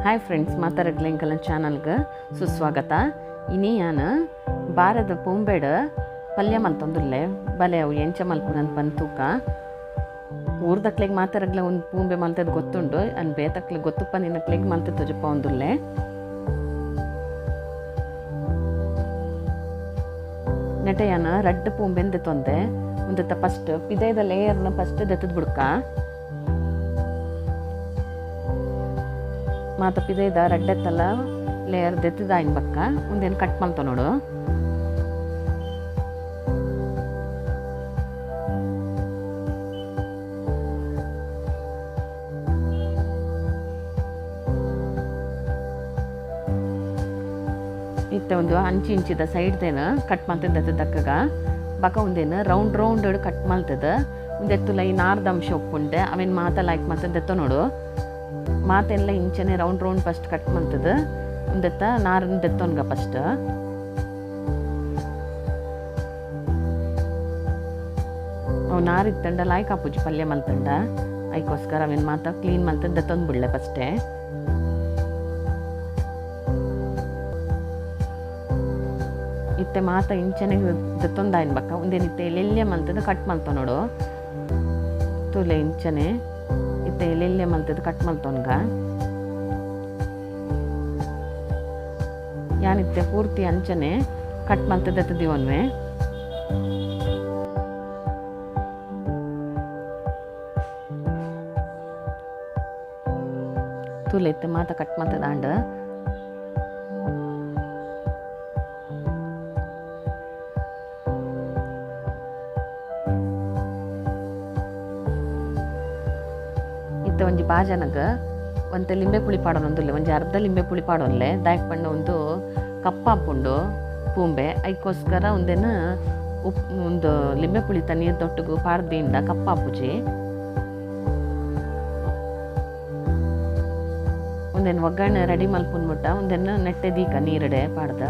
Hi friends, ಮಾತಾಡಗ್ಲೆಂಕಲ ಚಾನಲ್ಗೆ ಸುಸ್ವಾಗತ. ಇನಿ ನಾನು ಬಾರದ ಪೂಂಬೇಡ ಪಲ್ಯ ಮಲ್ತೊಂದುಲ್ಲೆ ಬಲೆ ಅವು ಎಂಚ ಮಲ್ಪುನಂತ ಬಂತೂಕ ಊರ್ದಕ್ಲೆಗ್ ಮಾತಾಡಗ್ಲ ಒಂದು ಪೂಂಬೆ ಮಲ್ತದ್ದು ಗೊತ್ತುಂಡು ಅನ್ ಬೇತಕ್ಲೆ ಗೊತ್ತುಪ್ಪ ನಿನ್ನಕ್ಲೆಗ್ ಮಲ್ತದ್ದು ತಜಪ್ಪ ಒಂದುಲ್ಲೆ. ನೆಟೆಯನ ರಡ್ಡು ಪೂಂಬೆಂದು ತೊಂದೆ ಒಂದತ್ತ ಫಸ್ಟ್ ಪಿದೈದ ಲೇಯರ್ನ ಫಸ್ಟ್ ದೆತ್ತದ ಬಿಡ್ಕ ಮಾತ ಪಿದೈದ ರಡ್ಡೆತ್ತಲ್ಲ ಲೇಯರ್ ದೆತ್ತದ ಆಯ್ನ ಬಕ್ಕ ಒಂದೇನು ಕಟ್ ಮಲ್ತ ನೋಡು. ಇತ್ತ ಒಂದು ಅಂಚಿ ಇಂಚಿದ ಸೈಡ್ದೇನ ಕಟ್ ಮಲ್ತದ ದಕ್ಕಗ ಬಕ ಒಂದೇನು ರೌಂಡ್ ರೌಂಡ್ ಕಟ್ ಮಲ್ತದ ಒಂದೆತ್ತು ಲೈ ನಾರ್ದ ಅಂಶ ಒಪ್ಪುಂಡೆ ಅವೇನು ಮಾತ ಲೈಕ್ ಮಲ್ತದ್ದೆತ್ತ ನೋಡು. ಮಾತೆಲ್ಲ ಇಂಚನೆ ರೌಂಡ್ ರೌಂಡ್ ಫಸ್ಟ್ ಕಟ್ ಮಲ್ತದ ಒಂದೆತ್ತ ನಾರನ್ನ ದೆತ್ತೊನ್ಗ ಫಸ್ಟ್ ಅವು ನಾರಿತ್ತಂಡ ಲಾಯ್ಕ್ ಹಾಪುಜಿ ಪಲ್ಯ ಮಲ್ತಂಡ ಅದಕ್ಕೋಸ್ಕರ ಅವೇನು ಮಾತ ಕ್ಲೀನ್ ಮಲ್ತದ್ದು ದೆತ್ತೊಂದು ಬಿಡ್ಲೆ ಫಸ್ಟೇ. ಇತ್ತೆ ಮಾತ ಇಂಚನೆ ದೆತ್ತೊಂದಾಯ್ನ ಬಕ್ಕ ಒಂದೇನಿತ್ತೆ ಎಲ್ಲೆಲ್ಲೆ ಮಲ್ತದ ಕಟ್ ಮಲ್ತ ನೋಡು. ತುಲೆ ಇಂಚನೆ ಇತ್ತೆ ಎಲ್ಲೆಲ್ಲೆ ಮಲ್ತದ ಕಟ್ ಮಲ್ತೊನ್ಗ ಯಾನಿತ್ತೆ ಪೂರ್ತಿ ಅಂಚನೆ ಕಟ್ ಮಲ್ತದ ದೆತ್ತದಿವನ್ವೆ. ತುಲೆ ಇತ್ತೆ ಮಾತ ಕಟ್ ಮಲ್ತದ ಅಂಡ ಒಂಜಿ ಬಾಜನಗ ಒಂತೆ ಲಿಂಬೆ ಪುಳಿ ಪಾಡೋನೊಂದುಲ್ಲೆ ಒಂಜಿ ಅರ್ಧ ಲಿಂಬೆ ಪುಳಿ ಪಾಡೋನ್ಲೆ ದಾಯಕ್ ಪಂಡ ಒಂದು ಕಪ್ಪ ಹಾಪುಂಡು ಪೂಂಬೆ ಅದಕ್ಕೋಸ್ಕರ ಒಂದೇನು ಉಪ್ಪು ಒಂದು ಲಿಂಬೆ ಪುಳಿ ನೀರು ತೊಟ್ಟಗು ಪಾಡ್ದಿಂದ ಕಪ್ಪ ಹಾಪುಜಿ ಒಂದೇನು ಒಗ್ಗರಣೆ ರೆಡಿ ಮಲ್ಪುನ್ಬಿಟ್ಟ ಒಂದೇನು ನೆಟ್ಟೆ ದೀಕ ನೀರಡೆ ಪಾಡ್ದ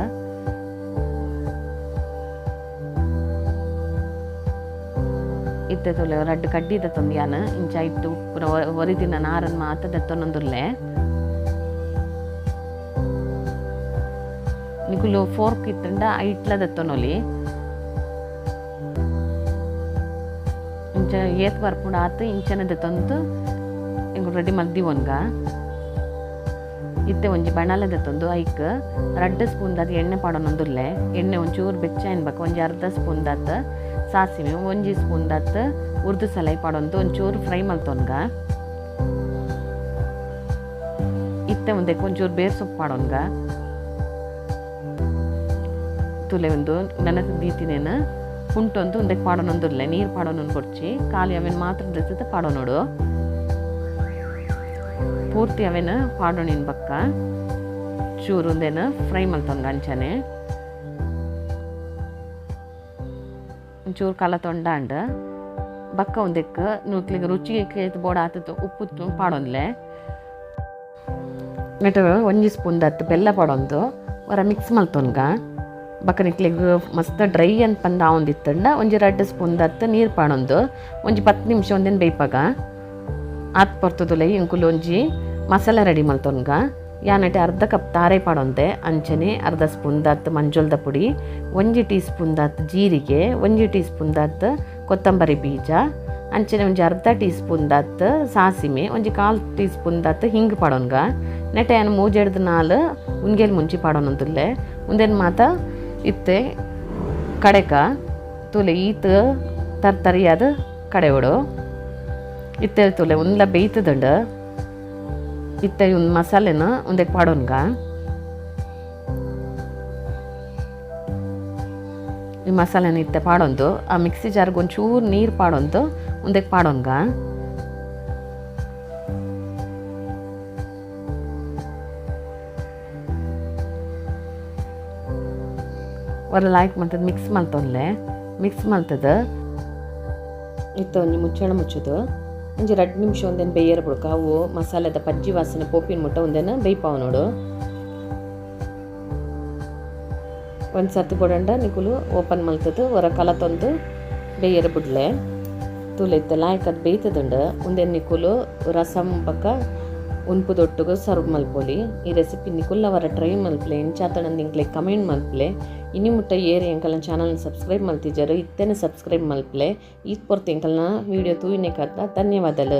ಇತ್ತೆ ತೊಲೆ ರಡ್ಡು ಕಡ್ಡಿದ ತೊಂದ್ಯಾನ ಇಂಚ ಇಟ್ಟು ಪೂರ ಒರಿದಿನ ನಾರನ್ ಮಾತ ದೆತ್ತೊನೊಂದುಲ್ಲೆ. ನಿಕುಲು ಫೋರ್ಕ್ ಇತ್ತಂಡ ಐಟ್ಲ ದೆತ್ತೊನೊಲಿ ಇಂಚ ಏತ್ ಬರ್ಪುಂಡ ಆತು ಇಂಚನೆ ದೆತ್ತೊಂದು ಇಂಗು ರೆಡಿ ಮಲ್ದಿವನ್ಗ. ಇತ್ತೆ ಒಂಜಿ ಬಣಲೆ ದೆತ್ತೊಂದು ಐಕ್ 2 ಸ್ಪೂನ್ ದಾದ ಎಣ್ಣೆ ಪಾಡೋನೊಂದುಲ್ಲೆ. ಎಣ್ಣೆ ಒಂಚೂರು ಬೆಚ್ಚ ಎನ್ಬೇಕು ಒಂಜಿ ಅರ್ಧ ಸ್ಪೂನ್ ದಾತ ಸಾಸಿವೆ 1 ಸ್ಪೂನ್ ದಾತ ಉರ್ದು ಸಲೈ ಪಾಡೊಂದು ಒಂಚೂರು ಫ್ರೈ ಮಲ್ತೊನ್ಗ. ಇತ್ತೆ ಒಂದಕ್ಕೆ ಒಂಚೂರು ಬೇರ್ ಸೊಪ್ಪು ಪಾಡೋನ್ಗ. ತುಲೆ ಒಂದು ನನಗೆ ದೀತಿನೇನ ಕುಂಟೊಂದು ಒಂದಕ್ಕೆ ಪಾಡೋನೊಂದುಲ್ಲೆ ನೀರು ಪಾಡೋನೊಂದು ಕೊಡ್ಚಿ ಖಾಲಿ ಅವೇನು ಮಾತ್ರ ದೆತ್ತದ ಪಾಡೋ ನೋಡು. ಪೂರ್ತಿ ಅವೇನು ಪಾಡೋಣಿನ ಬಕ್ಕ ಚೂರು ಒಂದೇನು ಫ್ರೈ ಮಲ್ತೊನ್ಗ ಅಂಚನೆ ಒಂಚೂರು ಕಲ ತೊಂಡಾಂಡ ಬಕ್ಕ ಒಂದಕ್ಕೆ ನೂಕ್ಲಿಗೆ ರುಚಿಗೆ ಬೋಡ ಆತತ್ತು ಉಪ್ಪು ಪಾಡೊಂದ್ಲೆ. ನೆಟ 1 ಸ್ಪೂನ್ ದತ್ತು ಬೆಲ್ಲ ಪಾಡೊಂದು ಹೊರ ಮಿಕ್ಸ್ ಮಲ್ತೊನ್ಗ ಬಕ್ಕ ನಿಕ್ಲಿಗೆ ಮಸ್ತ್ ಡ್ರೈ ಅಂತ ಬಂದ ಒಂದಿತ್ತಂಡ ಒಂಜಿ 2 ಸ್ಪೂನ್ ದತ್ತು ನೀರು ಪಾಡೊಂದು ಒಂಜಿ 10 ನಿಮಿಷ ಒಂದೇನು ಬೇಯ್ಪಾಗ ಆತ್ ಬರ್ತದಲ್ಲ ಇಂಕುಲು ಒಂಜಿ ಮಸಾಲ ರೆಡಿ ಮಲ್ತೊನ್ಗ. ಯಾನಟೆ ಅರ್ಧ ಕಪ್ ತಾರೆ ಪಾಡೊಂದೆ ಅಂಚನೆ ಅರ್ಧ ಸ್ಪೂನ್ ದಾತ್ ಮಂಜುಳದ ಪುಡಿ 1 ಟೀ ಸ್ಪೂನ್ ದಾತ್ ಜೀರಿಗೆ 1 ಟೀ ಸ್ಪೂನ್ ದಾತ್ ಕೊತ್ತಂಬರಿ ಬೀಜ ಅಂಚನೆ ಒಂಜಿ ಅರ್ಧ ಟೀ ಸ್ಪೂನ್ ದಾತ್ ಸಾಸಿಮೆ ಒಂಜಿ 1/4 ಟೀ ಸ್ಪೂನ್ ದಾತ್ ಹಿಂಗ್ ಪಾಡೋನ್ಗ. ನೆಟೆ ಏನು 3-4 ಉನ್ಗೆಲ್ ಮುಂಚಿ ಪಾಡೋನಂತುಲ್ಲೆ ಒಂದೇನು ಮಾತ ಇತ್ತೆ ಕಡೆಕ ತುಲೆ ಈತ ತರ್ತರಿಯಾದ ಕಡೆವಡು ಇತ್ತೆ ತುಲೆ ಒಂದ್ಲ ಬೇಯ್ತದಂಡ ಇತ್ತೆ ಒಂದು ಮಸಾಲೆನ ಒಂದಕ್ಕೆ ಪಾಡೋನ್ಗ. ಈ ಮಸಾಲೆನ ಇತ್ತೆ ಪಾಡೊಂದು ಆ ಮಿಕ್ಸಿ ಜಾರ್ಗೆ ಒಂಚೂರು ನೀರು ಪಾಡೊಂದು ಒಂದಕ್ಕೆ ಪಾಡೋನ್ಗ. ಒರ ಲಾಯ್ಕ್ ಮಲ್ತದ ಮಿಕ್ಸ್ ಮಲ್ತೊನ್ಲೆ ಮಿಕ್ಸ್ ಮಲ್ತದ ಇತ್ತು ಒಂಜಿ ಮುಚ್ಚಳ ಮುಚ್ಚೋದು ಒಂಜಿ 2 ನಿಮಿಷ ಒಂದೇನು ಬೇಯರ್ ಬಿಡ್ಕ ಅವು ಮಸಾಲೆದ ಪಜ್ಜಿ ವಾಸನೆ ಪೋಪಿನ ಮುಟ್ಟ ಒಂದೇನು ಬೇಯ್ಪಾವು ನೋಡು. ಒಂದು ಸರ್ತಿ ಬಿಡಂಡ ನಿಕುಲು ಓಪನ್ ಮಲ್ತದ್ದು ಹೊರ ಕಲ ತೊಂದು ಬೇಯರ್ ಬಿಡ್ಲೆ. ತುಲೆ ಇತ್ತಲ್ಲ ಆಯ್ಕದು ಬೇಯ್ತದಂಡ ಒಂದೇನು ನಿಕುಲು ರಸಮ್ ಪಕ್ಕ ಉನ್ಪುದೊಟ್ಟಿಗೆ ಸರ್ವ್ ಮಲ್ಪೊಲಿ. ಈ ರೆಸಿಪಿ ನಿಕುಲ್ಲವರ ಟ್ರೈ ಮಲ್ಪಲೆ ಎಂಚಾತನಂದು ಇಂಕ್ಲೆ ಕಮೆಂಟ್ ಮಲ್ಪಲೆ. ಇನಿ ಮುಟ್ಟ ಏರಿ ಎಂಕಲ್ನ ಚಾನಲ್ನ ಸಬ್ಸ್ಕ್ರೈಬ್ ಮಲ್ತಿದ್ದರು ಇತ್ತೇನೆ ಸಬ್ಸ್ಕ್ರೈಬ್ ಮಲ್ಪಲೆ. ಈ ಪೊರ್ತು ಎಂಕಲ್ನ ವೀಡಿಯೋ ತೂಯಿನೆ ಕತ್ತ ಧನ್ಯವಾದಲು.